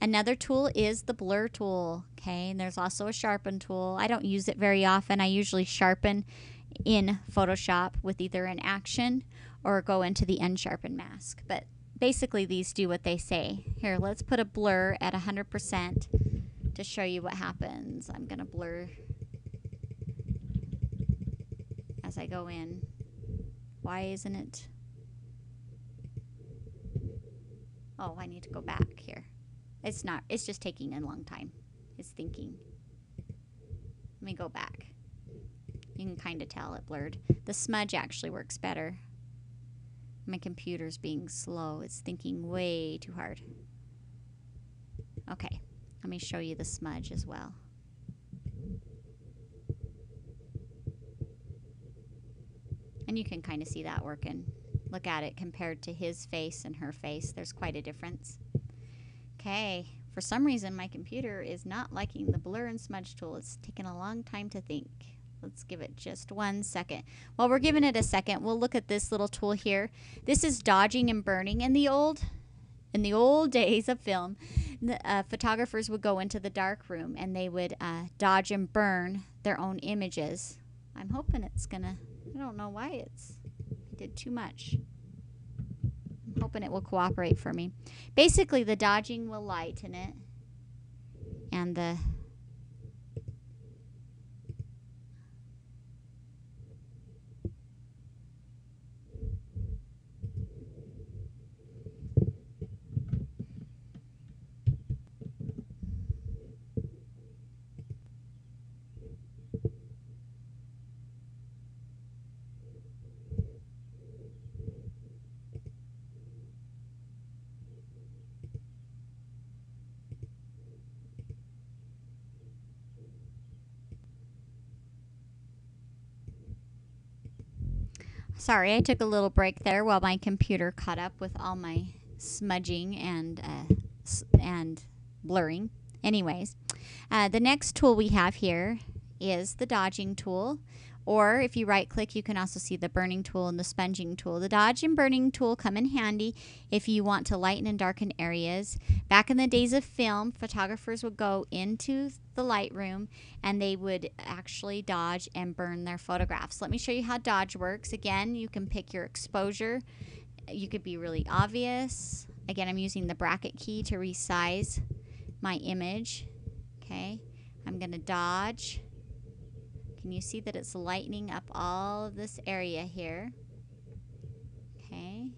Another tool is the blur tool, okay? And there's also a sharpen tool. I don't use it very often. I usually sharpen in Photoshop with either an action or go into the unsharpen mask. But basically these do what they say. Here, let's put a blur at 100% to show you what happens. I'm going to blur as I go in. Why isn't it? Oh, I need to go back here. It's not, it's just taking a long time. It's thinking. Let me go back. You can kind of tell it blurred. The smudge actually works better. My computer's being slow. It's thinking way too hard. Okay, let me show you the smudge as well. And you can kind of see that working. Look at it compared to his face and her face. There's quite a difference. Okay, for some reason my computer is not liking the blur and smudge tool. It's taken a long time to think. Let's give it just 1 second. While we're giving it a second, we'll look at this little tool here. This is dodging and burning. In the old days of film, the photographers would go into the dark room and they would dodge and burn their own images. I'm hoping it's gonna, I don't know why I did too much. I'm hoping it will cooperate for me. Basically, the dodging will lighten it, and the sorry, I took a little break there while my computer caught up with all my smudging and blurring. Anyways, the next tool we have here is the dodging tool. Or if you right click, you can also see the burning tool and the sponging tool. The dodge and burning tool come in handy if you want to lighten and darken areas. Back in the days of film, photographers would go into the Lightroom and they would actually dodge and burn their photographs. Let me show you how dodge works. Again, you can pick your exposure. You could be really obvious. Again, I'm using the bracket key to resize my image. Okay, I'm going to dodge. Can you see that it's lightening up all of this area here? Okay,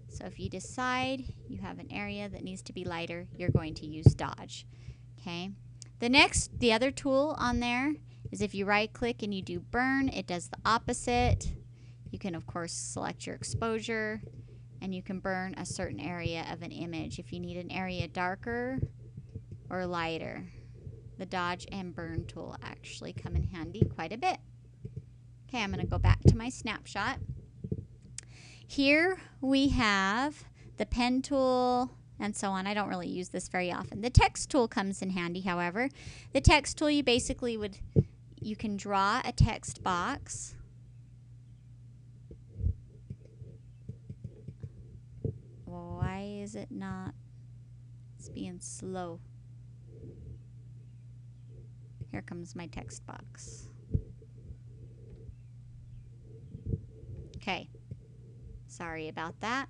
so if you decide you have an area that needs to be lighter, you're going to use dodge. Okay, the other tool on there is if you right click and you do burn, it does the opposite. You can of course select your exposure and you can burn a certain area of an image if you need an area darker or lighter. The dodge and burn tool actually come in handy quite a bit. Okay, I'm going to go back to my snapshot. Here we have the pen tool and so on. I don't really use this very often. The text tool comes in handy, however. The text tool, you basically you can draw a text box. Why is it not? It's being slow. Here comes my text box. Okay, sorry about that.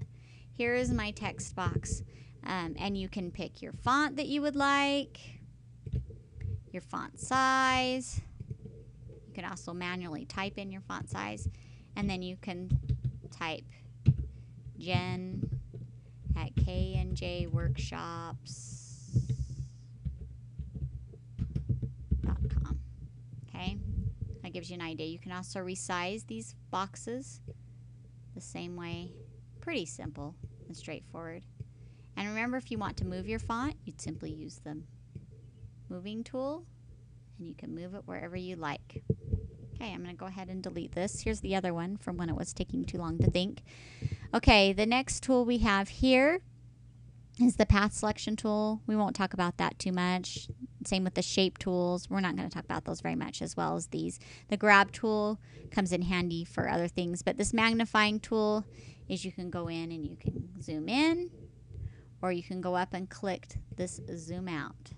Here is my text box. And you can pick your font that you would like, your font size. You can also manually type in your font size. And then you can type Jen at KNJ Workshops. Okay, that gives you an idea. You can also resize these boxes the same way. Pretty simple and straightforward. And remember, if you want to move your font, you'd simply use the moving tool and you can move it wherever you like. Okay, I'm going to go ahead and delete this. Here's the other one from when it was taking too long to think. Okay, the next tool we have here is the path selection tool. We won't talk about that too much. Same with the shape tools. We're not going to talk about those very much, as well as these. The grab tool comes in handy for other things, but this magnifying tool is you can go in and you can zoom in or you can go up and click this zoom out.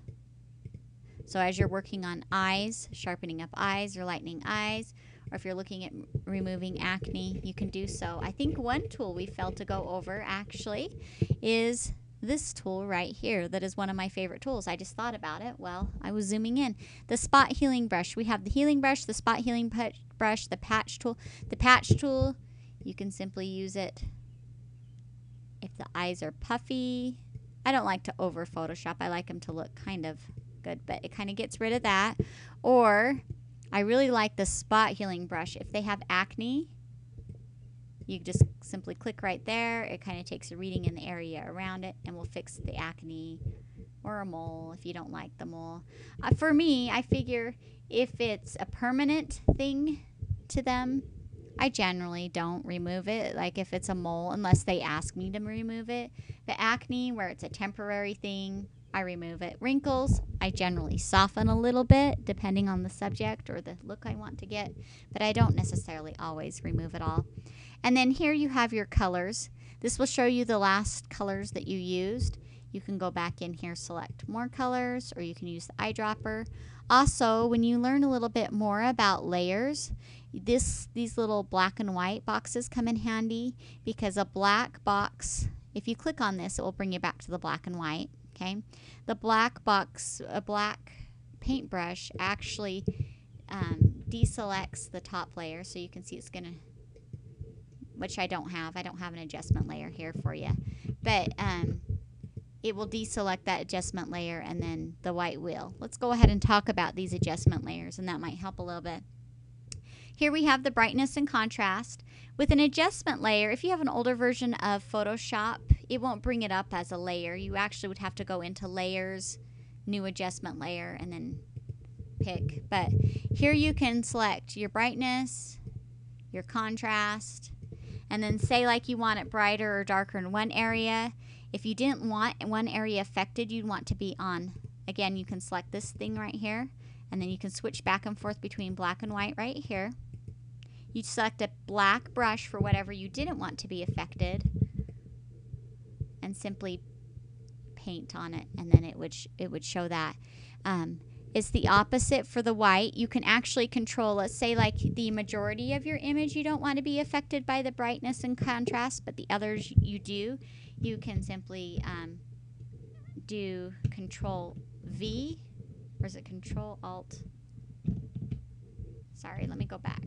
So as you're working on eyes, sharpening up eyes or lightening eyes, or if you're looking at removing acne, you can do so. I think one tool we failed to go over actually is this tool right here. That is one of my favorite tools. I just thought about it while I was zooming in. The spot healing brush. We have the healing brush, the spot healing brush, the patch tool. The patch tool, you can simply use it if the eyes are puffy. I don't like to over Photoshop. I like them to look kind of good, but it kind of gets rid of that. Or I really like the spot healing brush. If they have acne, you just simply click right there. It kind of takes a reading in the area around it and will fix the acne or a mole if you don't like the mole. For me, I figure if it's a permanent thing to them, I generally don't remove it, like if it's a mole, unless they ask me to remove it. The acne, where it's a temporary thing, I remove it. Wrinkles, I generally soften a little bit depending on the subject or the look I want to get, but I don't necessarily always remove it all. And then here you have your colors. This will show you the last colors that you used. You can go back in here, select more colors, or you can use the eyedropper. Also, when you learn a little bit more about layers, these little black and white boxes come in handy, because a black box, if you click on this, it will bring you back to the black and white. Okay, the black box, a black paintbrush actually deselects the top layer, so you can see it's gonna, which I don't have an adjustment layer here for you, but it will deselect that adjustment layer, and then the white will. Let's go ahead and talk about these adjustment layers, and that might help a little bit. Here we have the brightness and contrast. With an adjustment layer, if you have an older version of Photoshop, it won't bring it up as a layer. You actually would have to go into layers, new adjustment layer, and then pick. But here you can select your brightness, your contrast, and then say like you want it brighter or darker in one area. If you didn't want one area affected, you'd want to be on. Again, you can select this thing right here, and then you can switch back and forth between black and white right here. You select a black brush for whatever you didn't want to be affected, and simply paint on it, and then it would show that. It's the opposite for the white. You can actually control, let's say like the majority of your image you don't want to be affected by the brightness and contrast, but the others you do. You can simply do Control V, or is it Control Alt? Sorry, let me go back.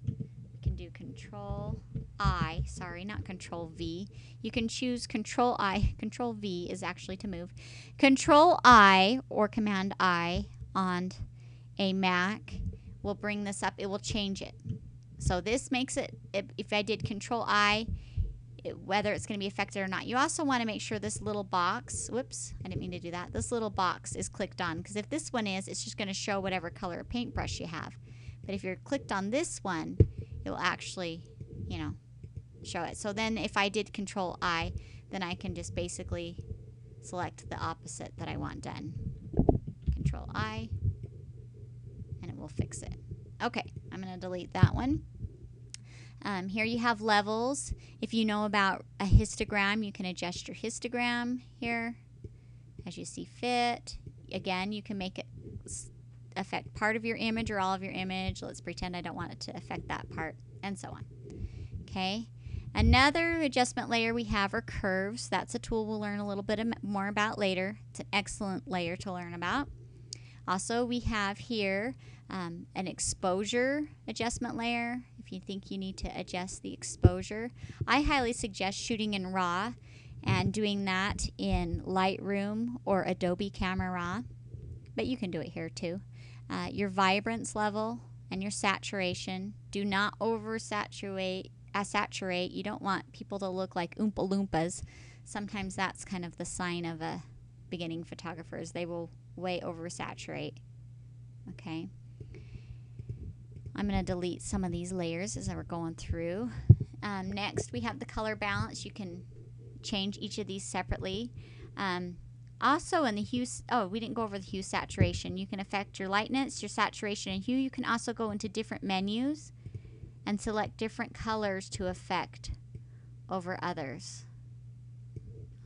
You can do Control I, sorry, not Control V. You can choose Control I. Control V is actually to move. Control I or Command I on a Mac will bring this up. It will change it. So this makes it, if I did Control I, whether it's going to be affected or not. You also want to make sure this little box, whoops, I didn't mean to do that. This little box is clicked on, because if this one is, it's just going to show whatever color paintbrush you have. But if you're clicked on this one, it will actually, you know, show it. So then if I did Control I, then I can just basically select the opposite that I want done. Control I, and it will fix it. Okay, I'm going to delete that one. Here you have levels. If you know about a histogram, you can adjust your histogram here as you see fit. Again, you can make it affect part of your image or all of your image. Let's pretend I don't want it to affect that part, and so on. Okay. Another adjustment layer we have are curves. That's a tool we'll learn a little bit more about later. It's an excellent layer to learn about. Also, we have here an exposure adjustment layer. If you think you need to adjust the exposure, I highly suggest shooting in RAW and doing that in Lightroom or Adobe Camera Raw, but you can do it here too. Your vibrance level and your saturation. Do not oversaturate. Saturate. You don't want people to look like Oompa Loompas. Sometimes that's kind of the sign of a beginning photographers. They will way oversaturate. Okay. I'm going to delete some of these layers as we're going through. Next, we have the color balance. You can change each of these separately. Also, in the hue, we didn't go over the hue saturation. You can affect your lightness, your saturation, and hue. You can also go into different menus and select different colors to affect over others.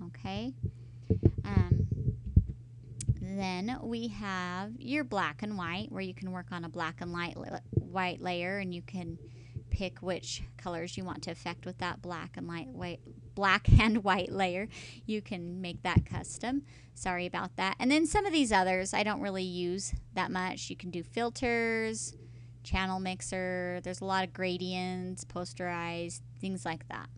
Okay. Then we have your black and white, where you can work on a black and white layer, and you can pick which colors you want to affect with that black and white layer. You can make that custom. Sorry about that. And then some of these others I don't really use that much. You can do filters, channel mixer. There's a lot of gradients, posterize, things like that.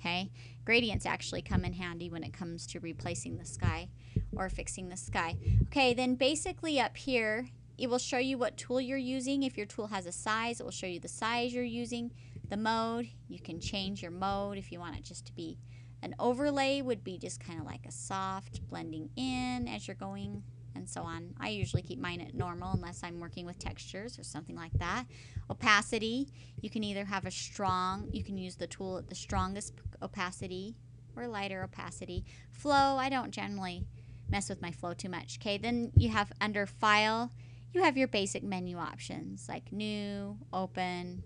Okay, gradients actually come in handy when it comes to replacing the sky or fixing the sky. Okay, then basically up here it will show you what tool you're using. If your tool has a size, it will show you the size you're using. The mode, you can change your mode if you want it just to be an overlay, would be just kind of like a soft blending in as you're going, and so on. I usually keep mine at normal unless I'm working with textures or something like that. Opacity, you can either have you can use the tool at the strongest opacity or lighter opacity. Flow, I don't generally mess with my flow too much. Okay, then you have under File, you have your basic menu options like New, Open,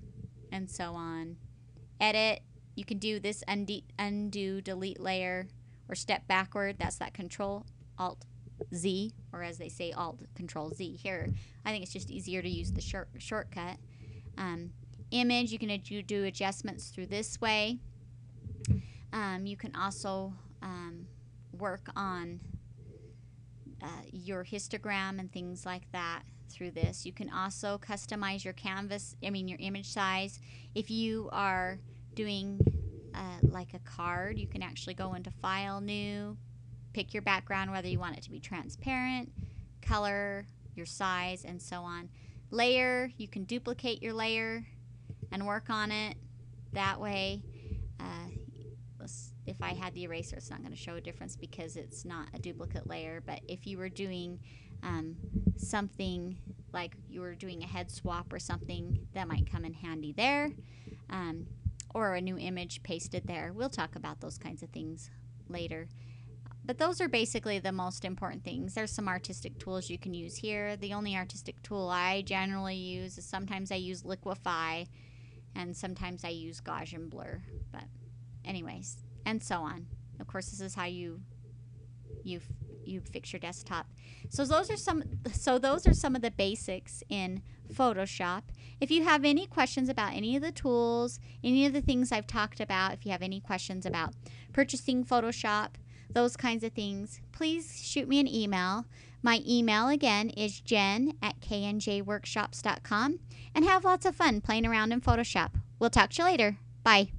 and so on. Edit, you can do this undo, delete layer, or step backward. That's that Control-Alt-Z, or as they say, Alt-Control-Z. Here, I think it's just easier to use the shortcut. Image, you can do adjustments through this way. You can also work on your histogram and things like that through this. You can also customize your your image size. If you are doing like a card, you can actually go into File, New, pick your background, whether you want it to be transparent, color, your size, and so on. Layer, you can duplicate your layer and work on it that way. If I had the eraser, it's not going to show a difference because it's not a duplicate layer. But if you were doing something like you were doing a head swap or something, that might come in handy there. Or a new image pasted there. We'll talk about those kinds of things later. But those are basically the most important things. There's some artistic tools you can use here. The only artistic tool I generally use is sometimes I use Liquify and sometimes I use Gaussian Blur. But anyways, and so on. Of course, this is how you fix your desktop. So those are some of the basics in Photoshop. If you have any questions about any of the tools, any of the things I've talked about, if you have any questions about purchasing Photoshop, those kinds of things, please shoot me an email. My email again is jen@knjworkshops.com, and have lots of fun playing around in Photoshop. We'll talk to you later. Bye.